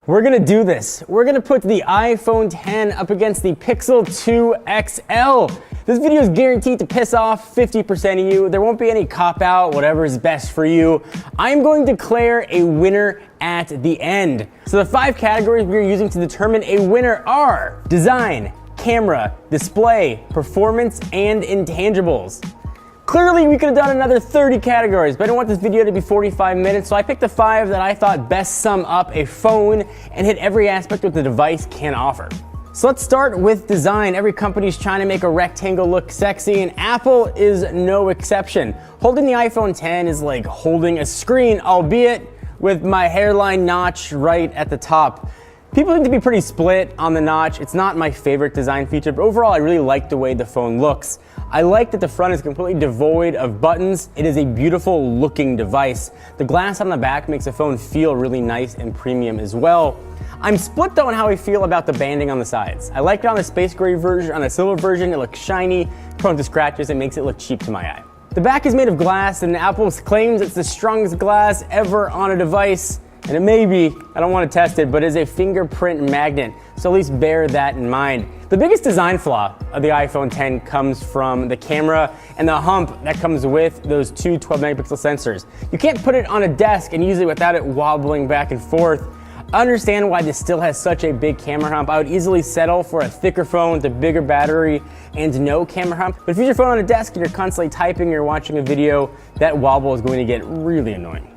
We're gonna do this. We're gonna put the iPhone X up against the Pixel 2 XL. This video is guaranteed to piss off 50% of you. There won't be any cop out, whatever is best for you. I'm going to declare a winner at the end. So the 5 categories we're using to determine a winner are design, camera, display, performance, and intangibles. Clearly, we could have done another 30 categories, but I didn't want this video to be 45 minutes, so I picked the 5 that I thought best sum up a phone and hit every aspect what the device can offer. So let's start with design. Every company's trying to make a rectangle look sexy, and Apple is no exception. Holding the iPhone X is like holding a screen, albeit with my hairline notch right at the top. People seem to be pretty split on the notch. It's not my favorite design feature, but overall I really like the way the phone looks. I like that the front is completely devoid of buttons. It is a beautiful looking device. The glass on the back makes the phone feel really nice and premium as well. I'm split though on how I feel about the banding on the sides. I like it on the space gray version. On the silver version, it looks shiny, prone to scratches, it makes it look cheap to my eye. The back is made of glass, and Apple claims it's the strongest glass ever on a device. And it may be, I don't want to test it, but it is a fingerprint magnet, so at least bear that in mind. The biggest design flaw of the iPhone X comes from the camera and the hump that comes with those two 12 megapixel sensors. You can't put it on a desk and use it without it wobbling back and forth. I understand why this still has such a big camera hump. I would easily settle for a thicker phone with a bigger battery and no camera hump. But if you use your phone on a desk and you're constantly typing or watching a video, that wobble is going to get really annoying.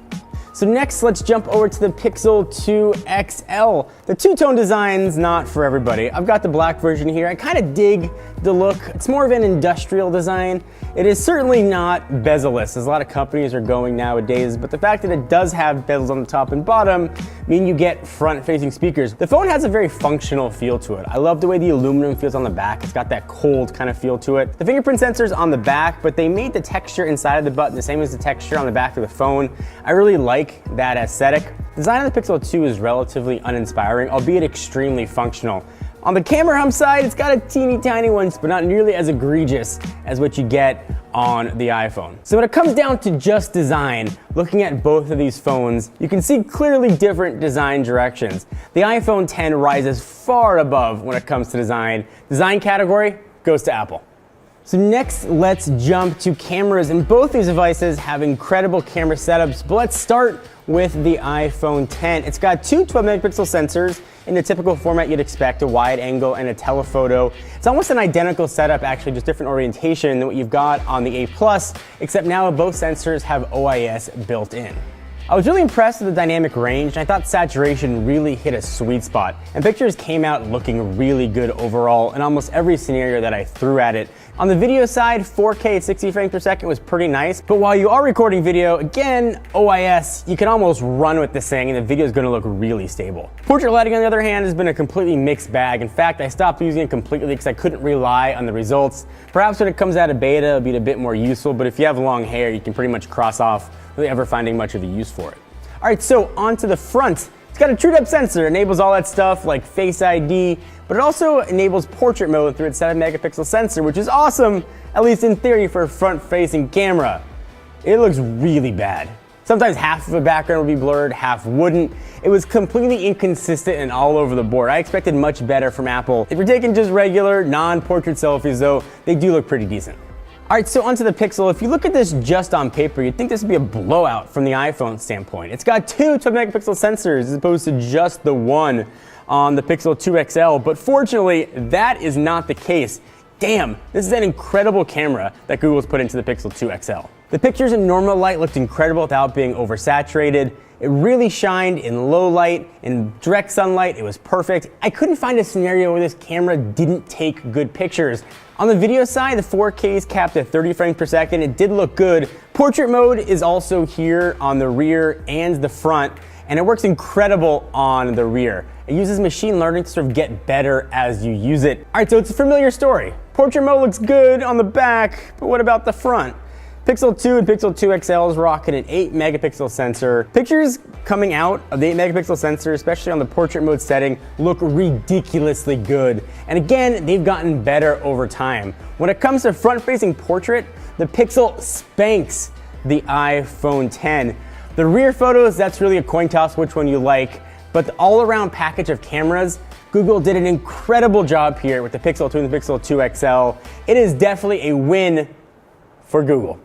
So next, let's jump over to the Pixel 2 XL. The two-tone design's not for everybody. I've got the black version here. I kind of dig the look. It's more of an industrial design. It is certainly not bezel-less, as a lot of companies are going nowadays, but the fact that it does have bezels on the top and bottom mean you get front-facing speakers. The phone has a very functional feel to it. I love the way the aluminum feels on the back. It's got that cold kind of feel to it. The fingerprint sensor's on the back, but they made the texture inside of the button the same as the texture on the back of the phone. I really like that aesthetic. Design on the Pixel 2 is relatively uninspiring, albeit extremely functional. On the camera hump side, it's got a teeny tiny one, but not nearly as egregious as what you get on the iPhone. So when it comes down to just design, looking at both of these phones, you can see clearly different design directions. The iPhone X rises far above when it comes to design. Design category goes to Apple. So next, let's jump to cameras, and both these devices have incredible camera setups, but let's start with the iPhone X. It's got two 12 megapixel sensors in the typical format you'd expect, a wide angle and a telephoto. It's almost an identical setup, actually, just different orientation than what you've got on the A+, except now both sensors have OIS built in. I was really impressed with the dynamic range, and I thought saturation really hit a sweet spot, and pictures came out looking really good overall in almost every scenario that I threw at it. On the video side, 4K at 60 frames per second was pretty nice, but while you are recording video, again, OIS, you can almost run with this thing and the video is gonna look really stable. Portrait lighting, on the other hand, has been a completely mixed bag. In fact, I stopped using it completely because I couldn't rely on the results. Perhaps when it comes out of beta, it'll be a bit more useful, but if you have long hair, you can pretty much cross off really ever finding much of a use for it. All right, so onto the front. It's got a TrueDepth sensor, enables all that stuff like Face ID, but it also enables portrait mode through its 7 megapixel sensor, which is awesome, at least in theory, for a front-facing camera. It looks really bad. Sometimes half of the background would be blurred, half wouldn't. It was completely inconsistent and all over the board. I expected much better from Apple. If you're taking just regular, non-portrait selfies though, they do look pretty decent. All right, so onto the Pixel. If you look at this just on paper, you'd think this would be a blowout from the iPhone standpoint. It's got two 12 megapixel sensors as opposed to just the one on the Pixel 2 XL, but fortunately, that is not the case. Damn, this is an incredible camera that Google's put into the Pixel 2 XL. The pictures in normal light looked incredible without being oversaturated. It really shined in low light, in direct sunlight, it was perfect. I couldn't find a scenario where this camera didn't take good pictures. On the video side, the 4K is capped at 30 frames per second. It did look good. Portrait mode is also here on the rear and the front, and it works incredible on the rear. It uses machine learning to sort of get better as you use it. All right, so it's a familiar story. Portrait mode looks good on the back, but what about the front? Pixel 2 and Pixel 2 XL is rocking an 8 megapixel sensor. Pictures coming out of the 8 megapixel sensor, especially on the portrait mode setting, look ridiculously good. And again, they've gotten better over time. When it comes to front-facing portrait, the Pixel spanks the iPhone X. The rear photos, that's really a coin toss which one you like. but the all-around package of cameras, Google did an incredible job here with the Pixel 2 and the Pixel 2 XL. It is definitely a win for Google. All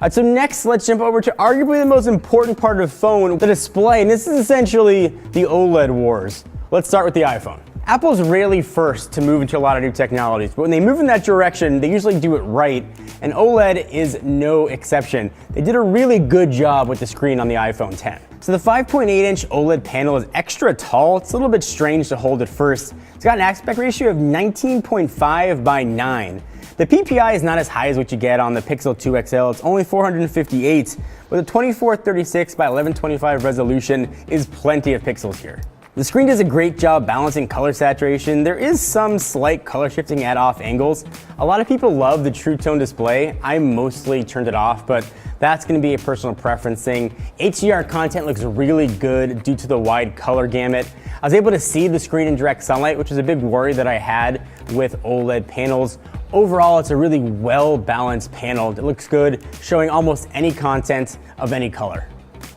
right, so next, let's jump over to arguably the most important part of the phone, the display, and this is essentially the OLED wars. Let's start with the iPhone. Apple's rarely first to move into a lot of new technologies, but when they move in that direction, they usually do it right, and OLED is no exception. They did a really good job with the screen on the iPhone 10. So the 5.8-inch OLED panel is extra tall. It's a little bit strange to hold at first. It's got an aspect ratio of 19.5 by 9. The PPI is not as high as what you get on the Pixel 2 XL. It's only 458, but the 2436 by 1125 resolution is plenty of pixels here. The screen does a great job balancing color saturation. There is some slight color shifting at off angles. A lot of people love the True Tone display. I mostly turned it off, but that's gonna be a personal preference thing. HDR content looks really good due to the wide color gamut. I was able to see the screen in direct sunlight, which is a big worry that I had with OLED panels. Overall, it's a really well-balanced panel that looks good, showing almost any content of any color.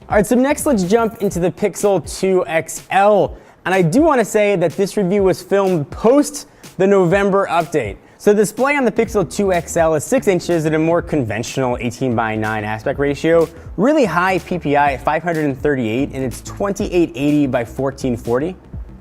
All right, so next let's jump into the Pixel 2 XL. And I do want to say that this review was filmed post the November update. So the display on the Pixel 2 XL is 6 inches at a more conventional 18 by 9 aspect ratio, really high PPI at 538, and it's 2880 by 1440.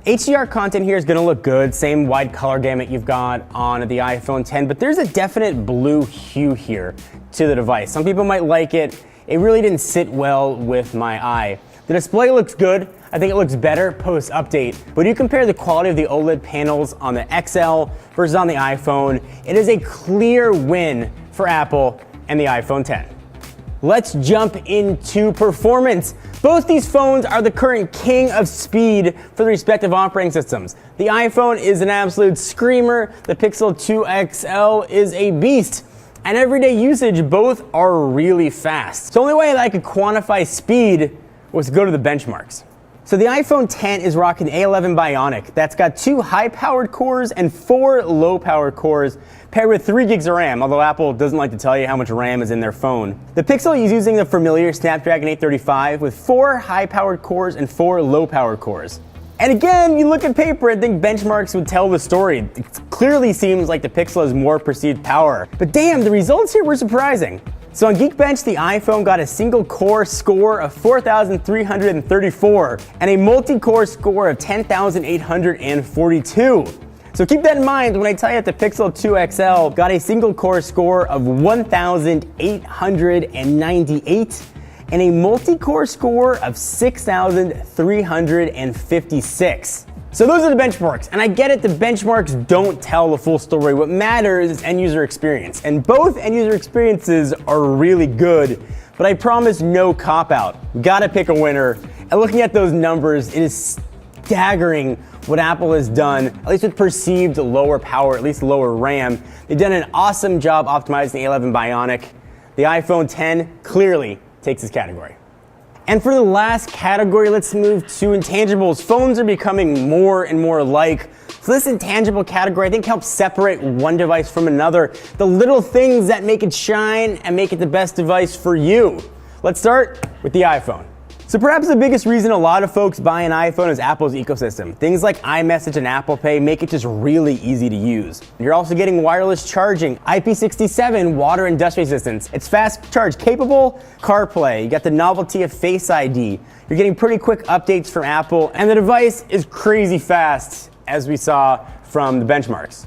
HDR content here is going to look good, same wide color gamut you've got on the iPhone 10, but there's a definite blue hue here to the device. Some people might like it. It really didn't sit well with my eye. The display looks good. I think it looks better post-update, but you compare the quality of the OLED panels on the XL versus on the iPhone, it is a clear win for Apple and the iPhone 10. Let's jump into performance. Both these phones are the current king of speed for the respective operating systems. The iPhone is an absolute screamer. The Pixel 2 XL is a beast. And everyday usage, both are really fast. So the only way that I could quantify speed was to go to the benchmarks. So the iPhone 10 is rocking A11 Bionic. That's got 2 high-powered cores and 4 low-powered cores paired with 3 gigs of RAM, although Apple doesn't like to tell you how much RAM is in their phone. The Pixel is using the familiar Snapdragon 835 with 4 high-powered cores and 4 low-powered cores. And again, you look at paper and think benchmarks would tell the story. It clearly seems like the Pixel has more perceived power. But damn, the results here were surprising. So on Geekbench, the iPhone got a single core score of 4,334 and a multi-core score of 10,842. So keep that in mind when I tell you that the Pixel 2 XL got a single core score of 1,898 and a multi-core score of 6,356. So those are the benchmarks, and I get it, the benchmarks don't tell the full story. What matters is end user experience, and both end user experiences are really good, but I promise no cop-out. Gotta pick a winner, and looking at those numbers, it is staggering what Apple has done, at least with perceived lower power, at least lower RAM. They've done an awesome job optimizing the A11 Bionic. The iPhone 10 clearly takes this category. And for the last category, let's move to intangibles. Phones are becoming more and more alike. So this intangible category, I think, helps separate one device from another. The little things that make it shine and make it the best device for you. Let's start with the iPhone. So perhaps the biggest reason a lot of folks buy an iPhone is Apple's ecosystem. Things like iMessage and Apple Pay make it just really easy to use. You're also getting wireless charging, IP67 water and dust resistance. It's fast charge capable, CarPlay. You got the novelty of Face ID. You're getting pretty quick updates from Apple, and the device is crazy fast, as we saw from the benchmarks.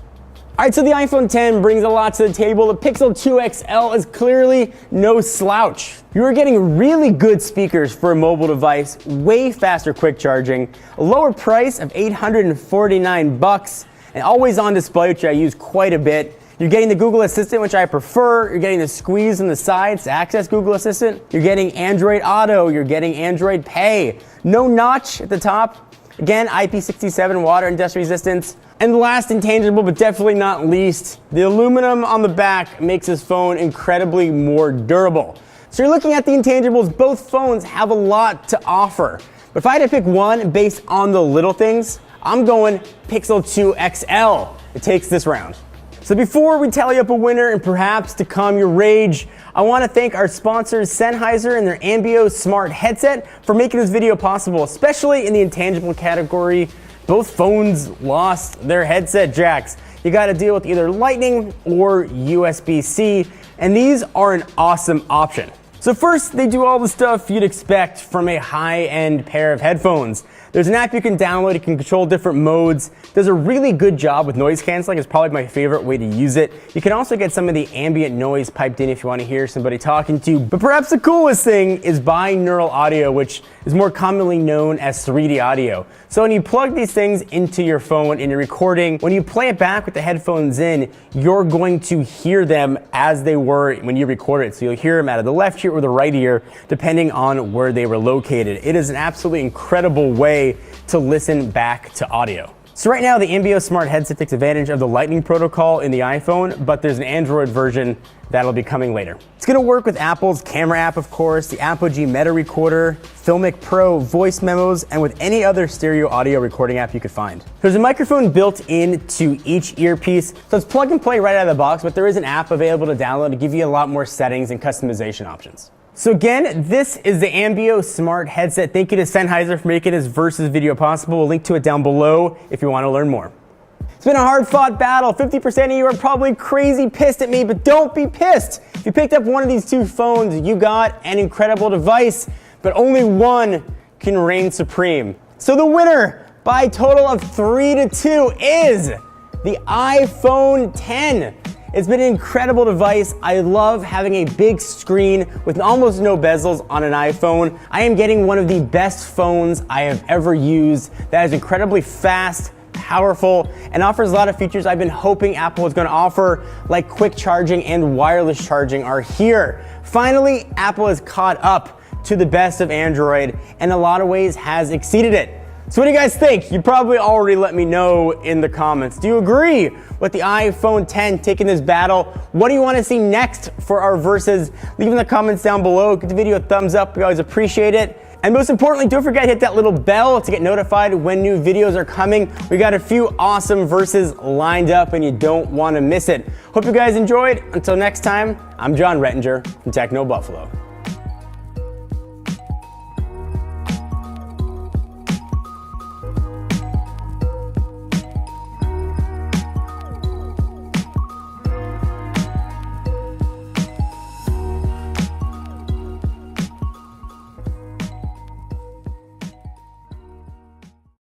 All right, so the iPhone 10 brings a lot to the table. The Pixel 2 XL is clearly no slouch. You are getting really good speakers for a mobile device, way faster quick charging, a lower price of $849, and always on display, which I use quite a bit. You're getting the Google Assistant, which I prefer. You're getting the squeeze on the sides to access Google Assistant. You're getting Android Auto. You're getting Android Pay. No notch at the top. Again, IP67 water and dust resistance. And the last intangible, but definitely not least, the aluminum on the back makes this phone incredibly more durable. So you're looking at the intangibles, both phones have a lot to offer. But if I had to pick one based on the little things, I'm going Pixel 2 XL. It takes this round. So before we tally up a winner and perhaps to calm your rage, I want to thank our sponsors Sennheiser and their Ambeo Smart Headset for making this video possible, especially in the intangible category. Both phones lost their headset jacks. You got to deal with either Lightning or USB-C, and these are an awesome option. So first, they do all the stuff you'd expect from a high-end pair of headphones. There's an app you can download, you can control different modes. Does a really good job with noise canceling. It's probably my favorite way to use it. You can also get some of the ambient noise piped in if you want to hear somebody talking to you. But perhaps the coolest thing is binaural audio, which is more commonly known as 3D audio. So when you plug these things into your phone and you're recording, when you play it back with the headphones in, you're going to hear them as they were when you recorded it. So you'll hear them out of the left ear or the right ear, depending on where they were located. It is an absolutely incredible way to listen back to audio. So right now, the Ambeo Smart Headset takes advantage of the Lightning protocol in the iPhone, but there's an Android version that'll be coming later. It's gonna work with Apple's camera app, of course, the Apogee Meta Recorder, Filmic Pro voice memos, and with any other stereo audio recording app you could find. There's a microphone built into each earpiece, so it's plug and play right out of the box, but there is an app available to download to give you a lot more settings and customization options. So again, this is the Ambeo Smart Headset. Thank you to Sennheiser for making this Versus video possible. We'll link to it down below if you want to learn more. It's been a hard-fought battle. 50% of you are probably crazy pissed at me, but don't be pissed. If you picked up one of these two phones, you got an incredible device, but only one can reign supreme. So the winner by a total of 3-2 is the iPhone X. It's been an incredible device. I love having a big screen with almost no bezels on an iPhone. I am getting one of the best phones I have ever used that is incredibly fast, powerful, and offers a lot of features I've been hoping Apple is going to offer, like quick charging and wireless charging are here. Finally, Apple has caught up to the best of Android and in a lot of ways has exceeded it. So what do you guys think? You probably already let me know in the comments. Do you agree with the iPhone X taking this battle? What do you want to see next for our Versus? Leave in the comments down below. Give the video a thumbs up. We always appreciate it. And most importantly, don't forget to hit that little bell to get notified when new videos are coming. We got a few awesome Versus lined up and you don't want to miss it. Hope you guys enjoyed. Until next time, I'm John Rettinger from Techno Buffalo.